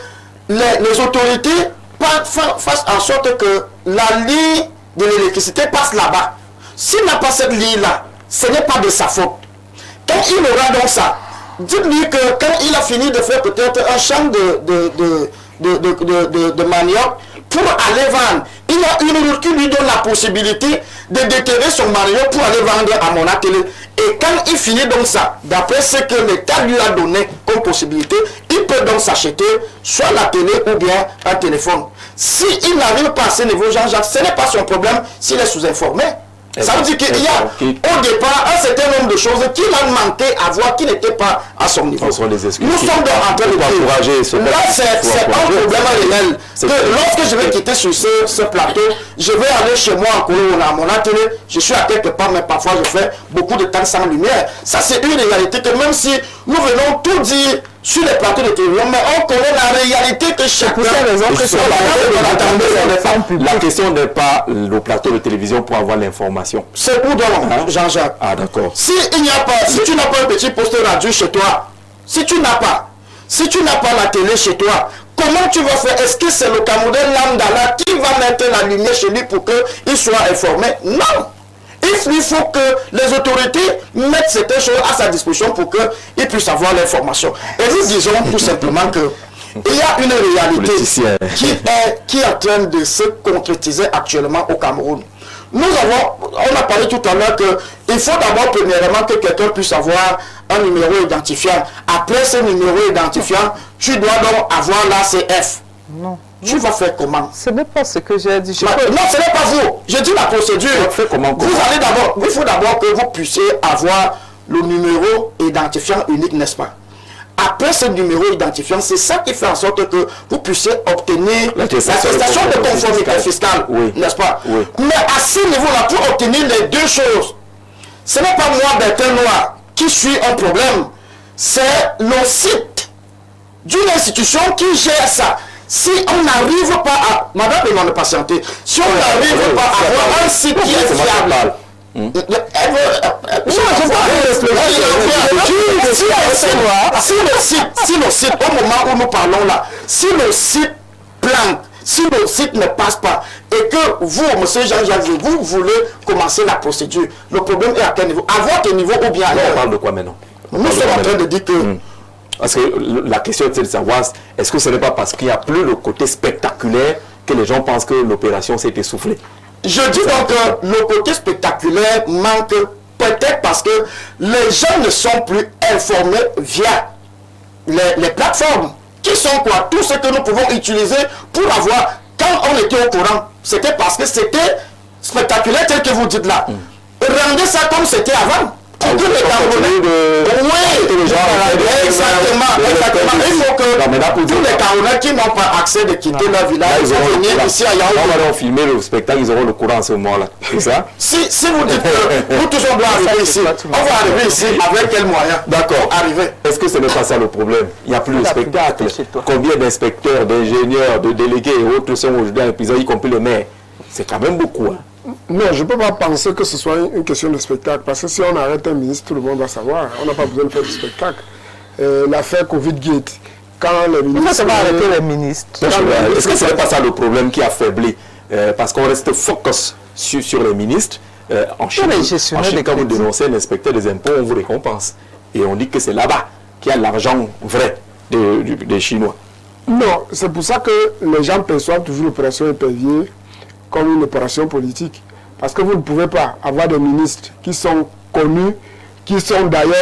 les autorités fassent en sorte que la ligne de l'électricité passe là-bas. S'il n'a pas cette ligne-là, ce n'est pas de sa faute. Quand il aura donc ça, dites-lui que quand il a fini de faire peut-être un champ de manioc, pour aller vendre, il a une route qui lui donne la possibilité de déterrer son manioc pour aller vendre à mon atelier. Et quand il finit donc ça, d'après ce que l'État lui a donné comme possibilité, il peut donc s'acheter soit la télé ou bien un téléphone. S'il n'arrive pas à ce niveau, Jean-Jacques, ce n'est pas son problème s'il est sous-informé. Ça veut dire qu'il y a au départ un certain nombre de choses qu'il a manqué à voir, qui n'étaient pas à son niveau. Nous sommes donc en train de encourager. Là, c'est un problème réel. Lorsque je vais quitter sur ce plateau, je vais aller chez moi en Colombie, à mon atelier, je suis à quelque part, mais parfois je fais beaucoup de temps sans lumière. Ça, c'est une réalité que même si nous venons tout dire sur les plateaux de télévision, mais on connaît la réalité que chacun... La question n'est pas le plateau de télévision pour avoir l'information. C'est où donc, Jean-Jacques? Ah, d'accord. Si tu n'as pas un petit poste radio chez toi, si tu n'as pas la télé chez toi, comment tu vas faire? Est-ce que c'est le Camerounais lambda là qui va mettre la lumière chez lui pour qu'il soit informé? Non! Il faut que les autorités mettent certaines choses à sa disposition pour qu'il puisse avoir l'information. Et nous disons tout simplement que il y a une réalité qui est en train de se concrétiser actuellement au Cameroun. On a parlé tout à l'heure qu'il faut d'abord premièrement que quelqu'un puisse avoir un numéro identifiant. Après ce numéro identifiant, tu dois donc avoir l'ACF. Non. Tu vas faire comment? Ce n'est pas ce que j'ai dit. Non, ce n'est pas vous. Je dis la procédure. Il faut d'abord que vous puissiez avoir le numéro identifiant unique, n'est-ce pas? Après ce numéro identifiant, c'est ça qui fait en sorte que vous puissiez obtenir l'attestation de conformité fiscale, n'est-ce pas? Oui. Mais à ce niveau-là, pour obtenir les deux choses, ce n'est pas moi, Bertin Noir, qui suis un problème. C'est le site d'une institution qui gère ça. Si on n'arrive pas à... Madame demande de patienter. Si on n'arrive pas à avoir un site qui est fiable... Si le site, au moment où nous parlons là, si le site plante, si le site ne passe pas, et que vous, monsieur Jean-Jacques, vous voulez commencer la procédure, le problème est à quel niveau? À votre niveau ou bien ailleurs? On parle de quoi maintenant? Nous sommes en train de dire que... Parce que la question c'est de savoir, est-ce que ce n'est pas parce qu'il n'y a plus le côté spectaculaire que les gens pensent que l'opération s'est essoufflée? Je dis donc que le côté spectaculaire manque peut-être parce que les gens ne sont plus informés via les plateformes. Qui sont quoi? Tout ce que nous pouvons utiliser pour avoir, quand on était au courant, c'était parce que c'était spectaculaire tel que vous dites là. Rendez ça comme c'était avant. Pour que les Camerounais... Oui, exactement. Il faut que tous les Camerounais qui n'ont pas accès de quitter leur village, ils vont venir ici à Yaoundé. On va filmer le spectacle, ils auront le courant en ce moment-là. C'est ça? Si vous dites que nous tous on doit arriver ici, on va arriver ici avec quel moyen? D'accord. Arriver. Est-ce que ce n'est pas ça le problème? Il n'y a plus de spectacle. Combien d'inspecteurs, d'ingénieurs, de délégués et autres sont aujourd'hui en prison, y compris le maire? C'est quand même beaucoup. Non, je ne peux pas penser que ce soit une question de spectacle, parce que si on arrête un ministre, tout le monde va savoir. On n'a pas besoin de faire du spectacle. L'affaire Covid-Gate, quand les ministres... Ça va arrêter les ministres. Est-ce que ce n'est pas ça le problème qui affaiblit? Parce qu'on reste focus sur les ministres, en Chine, quand vous dénoncez un inspecteur des impôts, on vous récompense. Et on dit que c'est là-bas qu'il y a l'argent vrai des Chinois. Non, c'est pour ça que les gens perçoivent toujours l'opération épervier comme une opération politique. Parce que vous ne pouvez pas avoir des ministres qui sont connus, qui sont d'ailleurs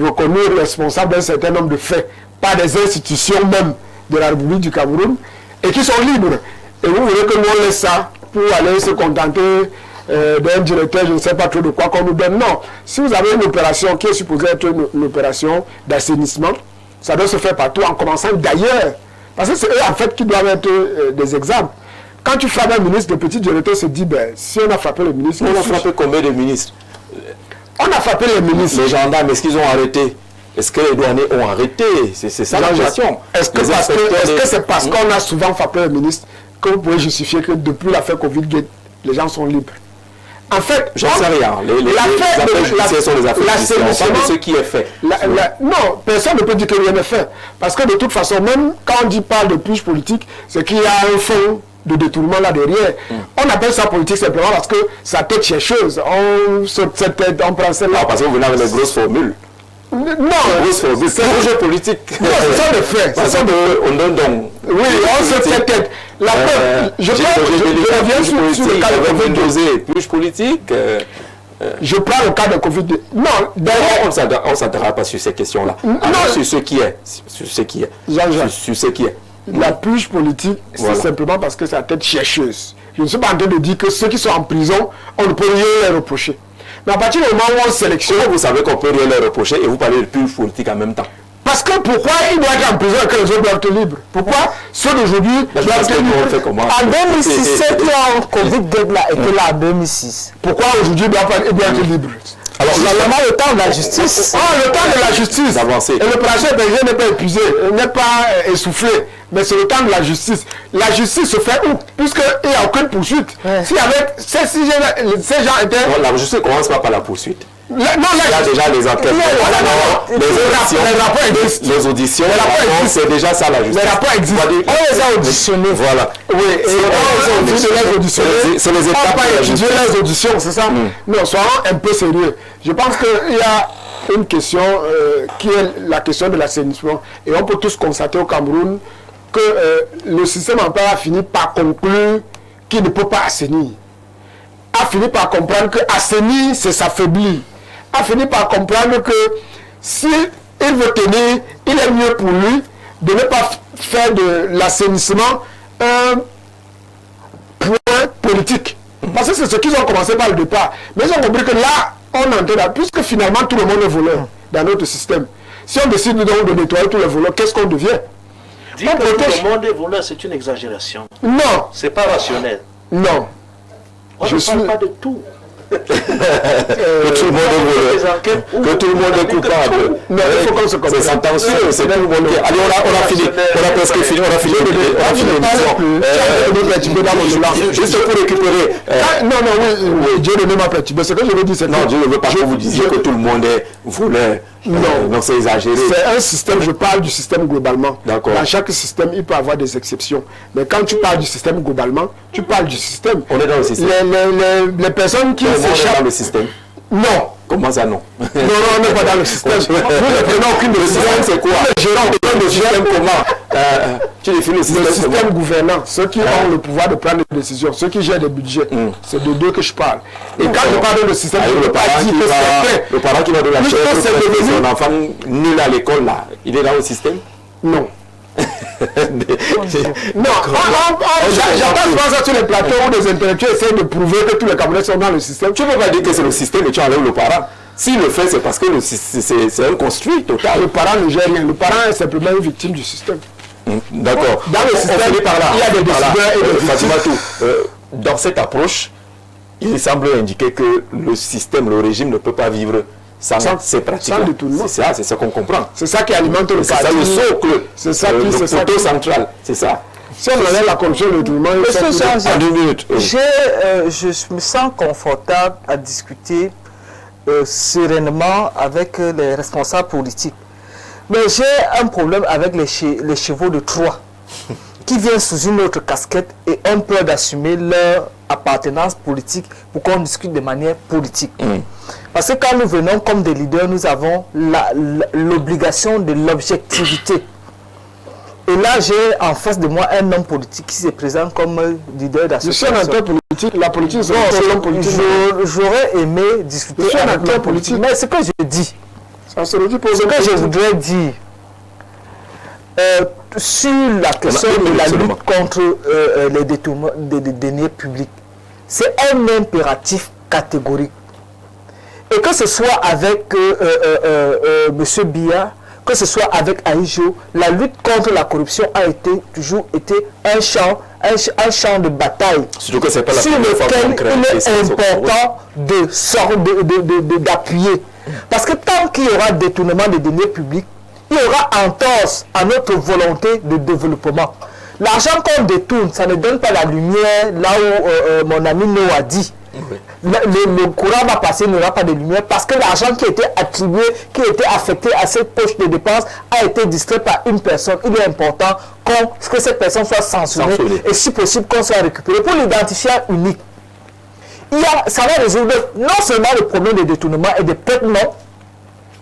reconnus responsables d'un certain nombre de faits par des institutions même de la République du Cameroun et qui sont libres. Et vous voulez que nous on laisse ça pour aller se contenter d'un directeur, je ne sais pas trop de quoi qu'on nous donne. Non, si vous avez une opération qui est supposée être une opération d'assainissement, ça doit se faire partout en commençant d'ailleurs. Parce que c'est eux en fait qui doivent être des exemples. Quand tu frappes un ministre, le petit directeur se dit, ben, si on a frappé le ministre... On a frappé combien de ministres? On a frappé les ministres. Les gendarmes, est-ce qu'ils ont arrêté? Est-ce que les douaniers ont arrêté? C'est ça la question. Est-ce que c'est parce qu'on a souvent frappé les ministres que vous pouvez justifier que depuis l'affaire Covid, les gens sont libres? En fait, j'en sais rien. Les affaires judiciaires sont les affaires judiciaires. On parle de ce qui est fait. Non, personne ne peut dire que rien n'est fait. Parce que de toute façon, même quand on parle de pige politique, c'est qu'il y a un fond de détournement là derrière. On appelle ça politique simplement parce que ça tête chercheuse. On saute cette tête, on prend celle-là. Ah, parce que vous venez avec les grosses formules. Non, c'est un jeu politique. Non, ce sont des faits. On donne donc. Oui, on saute cette tête. La preuve, je reviens sur le cas de Covid. Politique. Je prends le cas de Covid. Non, d'ailleurs, on ne s'attardera pas sur ces questions-là. Sur ce qui est. Sur ce qui est. Sur ce qui est. La purge politique, c'est simplement parce que c'est la tête chercheuse. Je ne suis pas en train de dire que ceux qui sont en prison, on ne peut rien les reprocher. Mais à partir du moment où on sélectionne... Vous savez qu'on peut rien les reprocher et vous parlez de purge politique en même temps. Parce que pourquoi il doit être en prison et que les autres doivent être libres? Pourquoi ceux d'aujourd'hui doivent être libres? En 2006, ceux qui ont Covid là étaient là en 2006. Pourquoi aujourd'hui ils doivent être libres? Alors, normalement, le temps de la justice. Le temps de la justice. D'avancer. Et l'opération épervier n'est pas épuisé, n'est pas essoufflé. Mais c'est le temps de la justice. La justice se fait où? Puisqu'il n'y a aucune poursuite. Si ces gens étaient... Non, la justice ne commence pas par la poursuite. Il y a déjà les enquêtes. Les rapports existent. Les auditions, c'est déjà ça la justice. Les rapports existent. On les a auditionnés. Voilà. Oui, et on les auditionner. C'est les étapes. On va pas étudier les auditions, c'est ça? Non, soyons un peu sérieux. Je pense qu'il y a une question qui est la question de l'assainissement. Et on peut tous constater au Cameroun que le système en place a fini par conclure qu'il ne peut pas assainir. A fini par comprendre que assainir, c'est s'affaiblir. A fini par comprendre que si il veut tenir, il est mieux pour lui de ne pas faire de l'assainissement un point politique. Parce que c'est ce qu'ils ont commencé par le départ. Mais ils ont compris que là, on entend là, puisque finalement tout le monde est voleur dans notre système. Si on décide donc de nettoyer tous les voleurs, qu'est-ce qu'on devient? Dire que tout le monde est voleur, c'est une exagération. Non. C'est pas rationnel. Non. On ne parle pas de tout. Que tout le monde est voleur. Que tout le monde est coupable. Mais il faut qu'on se comprenne. C'est sentencieux, c'est tout le monde. Allez, on a fini. On a presque fini. On a fini l'émission. Juste pour récupérer. Non, oui. Dieu ne m'a perturbé. Ce que je veux dire, c'est non, Dieu ne veut pas que vous disiez que tout le monde est voleur. Non, c'est exagéré. C'est un système, je parle du système globalement. D'accord. Dans chaque système, il peut y avoir des exceptions. Mais quand tu parles du système globalement, tu parles du système. On est dans le système. Les personnes qui s'échappent dans le système. Non. Comment ça, non? Non, on n'est pas dans le système. Nous ne prenons aucune décision. C'est quoi? Le gérant le système comment? Tu définis le système gouvernant, ceux qui ont le pouvoir de prendre des décisions, ceux qui gèrent des budgets. C'est de deux que je parle. Et quand je parle de le système, je ne veux pas dire que c'est fait. Le parent qui va de la chair, son enfant nul à l'école, là, il est dans le système? Non. Non, j'entends souvent ça sur les plateaux où des intellectuels essaient de prouver que tous les Camerounais sont dans le système. Tu ne peux pas dire que c'est le système et tu enlèves le parent. S'il le fait, c'est parce que c'est un construit total. Le parent ne gère rien. Le parent est simplement une victime du système. D'accord. Dans le système, il y a des décideurs et des victimes. Dans cette approche, il semble indiquer que le système, le régime ne peut pas vivre sans ces pratiques. C'est ça, c'est ce qu'on comprend. C'est ça qui alimente le parti. C'est ça le socle. C'est ça qui le poteau central. C'est ça. Si on enlève la corruption, le détournement, en 2 minutes. Je me sens confortable à discuter sereinement avec les responsables politiques. Mais j'ai un problème avec les chevaux de Troie qui viennent sous une autre casquette et ont peur d'assumer leur appartenance politique pour qu'on discute de manière politique. Parce que quand nous venons comme des leaders, nous avons l'obligation de l'objectivité. Et là, j'ai en face de moi un homme politique qui se présente comme leader d'association. Je suis un acteur politique. La politique, c'est un homme politique. J'aurais aimé discuter je suis un avec acteur politique. Mais ce que je dis, ça se redit pour ce que je voudrais dire, sur la question de la lutte contre les détournements des deniers publics, c'est un impératif catégorique. Et que ce soit avec M. Biya, que ce soit avec Aïjo, la lutte contre la corruption a toujours été un champ de bataille sur lequel il est important d'appuyer. Parce que tant qu'il y aura détournement des deniers publics, il y aura entorse à notre volonté de développement. L'argent qu'on détourne, ça ne donne pas la lumière là où mon ami Noah a dit. Le courant va passer, il n'y aura pas de lumière parce que l'argent qui était attribué, qui était affecté à cette poche de dépenses a été distrait par une personne. Il est important que cette personne soit censurée et si possible qu'on soit récupéré pour l'identifiant unique. Ça va résoudre non seulement le problème de détournement et de paiement,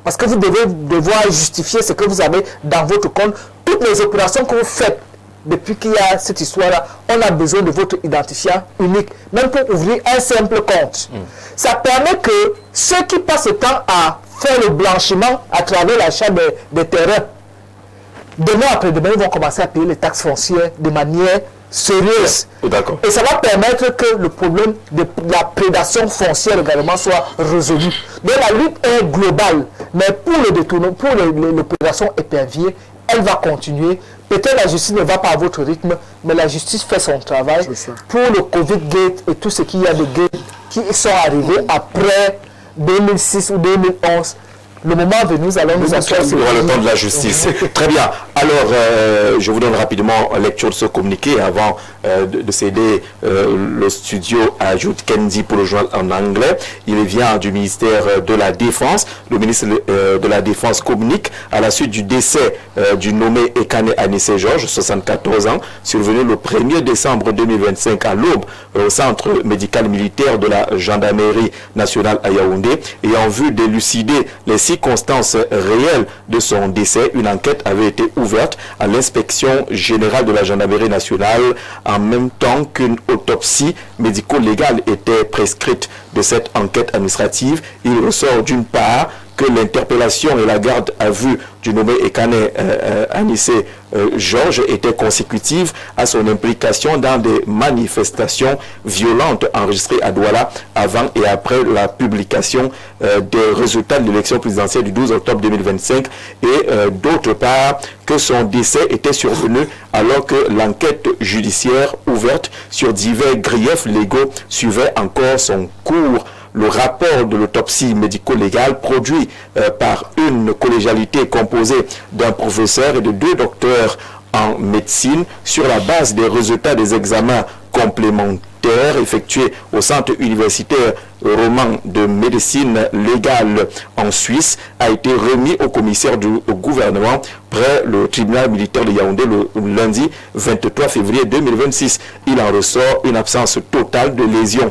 parce que vous devez devoir justifier ce que vous avez dans votre compte. Toutes les opérations que vous faites depuis qu'il y a cette histoire-là, on a besoin de votre identifiant unique, même pour ouvrir un simple compte. Ça permet que ceux qui passent le temps à faire le blanchiment à travers l'achat des terrains, demain après-demain, ils vont commencer à payer les taxes foncières de manière sérieuse. Et ça va permettre que le problème de la prédation foncière également soit résolu. Donc la lutte est globale, mais pour le détournement, pour l'opération épervier, elle va continuer. Peut-être la justice ne va pas à votre rythme, mais la justice fait son travail. Pour le Covid-Gate et tout ce qu'il y a de gate qui sont arrivés après 2006 ou 2011, le moment venu, nous allons nous assurer sur le temps de la justice. Très bien. Alors, je vous donne rapidement lecture de ce communiqué avant de céder le studio à Jude Kendi pour le journal en anglais. Il vient du ministère de la Défense. Le ministre de la Défense communique à la suite du décès du nommé Ekane Anissé Georges, 74 ans, survenu le 1er décembre 2025 à l'aube au centre médical militaire de la gendarmerie nationale à Yaoundé. Et en vue d'élucider les circonstances réelles de son décès, une enquête avait été ouverte à l'inspection générale de la gendarmerie nationale en même temps qu'une autopsie médico-légale était prescrite. De cette enquête administrative, il ressort d'une part que l'interpellation et la garde à vue du nommé Ekane Anissé Georges étaient consécutives à son implication dans des manifestations violentes enregistrées à Douala avant et après la publication des résultats de l'élection présidentielle du 12 octobre 2025 et d'autre part que son décès était survenu alors que l'enquête judiciaire ouverte sur divers griefs légaux suivait encore son cours. Le rapport de l'autopsie médico-légale produit par une collégialité composée d'un professeur et de 2 docteurs en médecine sur la base des résultats des examens complémentaires effectués au centre universitaire roman de médecine légale en Suisse a été remis au commissaire du gouvernement près le tribunal militaire de Yaoundé le lundi 23 février 2026. Il en ressort une absence totale de lésions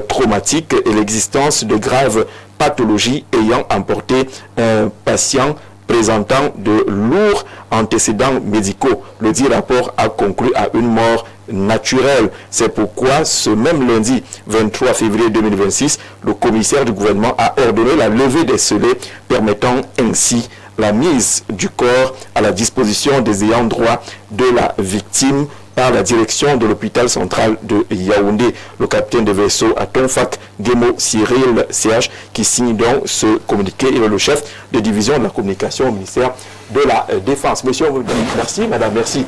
traumatiques et l'existence de graves pathologies ayant emporté un patient présentant de lourds antécédents médicaux. Le dit rapport a conclu à une mort naturelle. C'est pourquoi ce même lundi 23 février 2026, le commissaire du gouvernement a ordonné la levée des scellés permettant ainsi la mise du corps à la disposition des ayants droit de la victime par la direction de l'hôpital central de Yaoundé. Le capitaine de vaisseau à Tonfak, Gemo Cyril CH, qui signe donc ce communiqué. Il est le chef de division de la communication au ministère de la Défense. Monsieur, on vous dit merci, madame, merci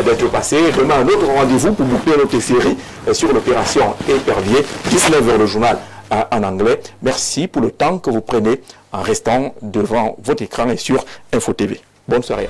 d'être passé. Demain, un autre rendez-vous pour boucler notre série sur l'opération Épervier, 19h le journal en anglais. Merci pour le temps que vous prenez en restant devant votre écran et sur Info TV. Bonne soirée.